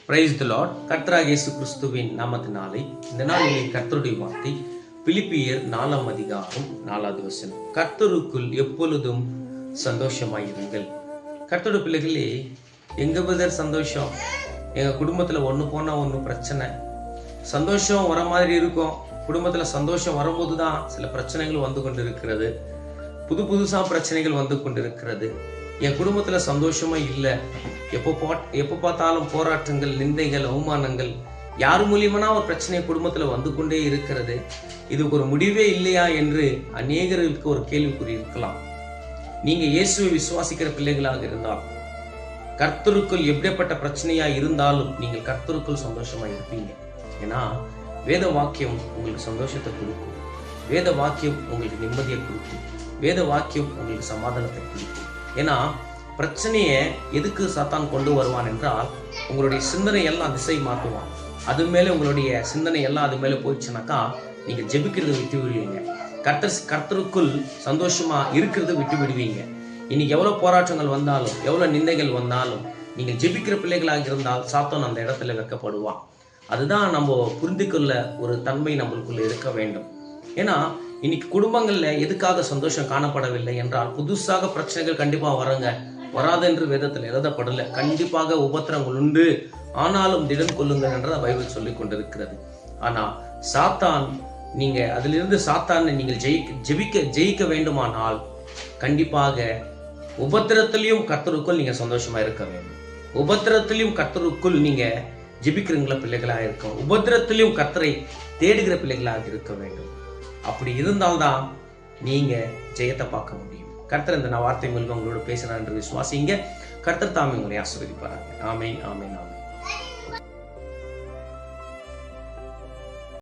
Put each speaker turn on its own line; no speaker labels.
Praise the Lord. கர்த்தராகிய இயேசு கிறிஸ்துவின் நாமத்தினாலே இந்த நாளிலே கர்த்தருடைய வார்த்தை பிலிப்பியர் 4ஆம் அதிகாரம் 4வது வசனம். கர்த்தருக்குள் எப்பொழுதும் சந்தோஷமாயிருங்கள். கர்த்தருடைய பிள்ளைகளே, எங்க பதர் சந்தோஷம்? எங்க குடும்பத்துல ஒண்ணு போனா ஒண்ணு பிரச்சனை. சந்தோஷம் வர மாதிரி இருக்கும், குடும்பத்துல சந்தோஷம் வரும்போது தான் சில பிரச்சனைகள் வந்து கொண்டு இருக்கிறது. புதுசா பிரச்சனைகள் வந்து கொண்டு இருக்கிறது. என் குடும்பத்துல சந்தோஷமா இல்லை, எப்போ பார்த்தாலும் போராட்டங்கள், நிந்தைகள், அவமானங்கள், யார் மூலியமான ஒரு பிரச்சனை குடும்பத்துல வந்து கொண்டே இருக்கிறது. இதுக்கு ஒரு முடிவே இல்லையா என்று அநேகர்களுக்கு ஒரு கேள்விக்குறி இருக்கலாம். நீங்க இயேசுவை விசுவாசிக்கிற பிள்ளைகளாக இருந்தால், கர்த்தருக்குள் எப்படிப்பட்ட பிரச்சனையா இருந்தாலும் நீங்கள் கர்த்தருக்குள் சந்தோஷமா இருப்பீங்க. ஏன்னா வேத வாக்கியம் உங்களுக்கு சந்தோஷத்தை கொடுக்கும், வேத வாக்கியம் உங்களுக்கு நிம்மதியை கொடுக்கும், வேத வாக்கியம் உங்களுக்கு சமாதானத்தை கொடுக்கும். ஏன்னா பிரச்சனையை எதுக்கு சாத்தான் கொண்டு வருவான் என்றால், உங்களுடைய சிந்தனை எல்லாம் திசை மாற்றுவான். அது மேலே உங்களுடைய சிந்தனை எல்லாம் அது மேலே போயிடுச்சுனாக்கா நீங்க ஜெபிக்கிறத விட்டு விடுவீங்க, கர்த்தருக்குள் சந்தோஷமா இருக்கிறத விட்டு விடுவீங்க. இன்னைக்கு எவ்வளவு போராட்டங்கள் வந்தாலும், எவ்வளவு நிந்தைகள் வந்தாலும், நீங்க ஜெபிக்கிற பிள்ளைகளாக இருந்தால் சாத்தான் அந்த இடத்துல வைக்கப்படுவான். அதுதான் நம்ம புரிந்து கொள்ள ஒரு தன்மை நம்மளுக்குள்ள இருக்க வேண்டும். ஏன்னா இன்னைக்கு குடும்பங்கள்ல எதுக்காக சந்தோஷம் காணப்படவில்லை என்றால், புதுசாக பிரச்சனைகள் கண்டிப்பா வருங்க, வராது என்று வேதத்தில் எழுதப்படல. கண்டிப்பாக உபத்திரங்கள் உண்டு, ஆனாலும் திடன் கொள்ளுங்கள் என்ற பைபிள் சொல்லி கொண்டிருக்கிறது. ஆனா சாத்தான், நீங்க அதிலிருந்து சாத்தானை நீங்கள் ஜெயிக்க வேண்டுமானால் கண்டிப்பாக உபத்திரத்திலையும் கர்த்தருக்குள் நீங்க சந்தோஷமா இருக்க வேண்டும். உபத்திரத்திலையும் கர்த்தருக்குள் நீங்க ஜெபிக்கிறீங்களா பிள்ளைகளாக இருக்கும், உபத்திரத்திலையும் கர்த்தரை தேடுகிற பிள்ளைகளாக இருக்க வேண்டும். அப்படி இருந்தால்தான் நீங்க ஜெயத்தை பார்க்க முடியும். கர்த்தர் இந்த வார்த்தை மூலம் உங்களோட பேசுறார் என்று விசுவாசிங்க. கர்த்தர் தாமே உங்களை ஆசீர்வதிப்பாராங்க. ஆமென், ஆமென், ஆமென்.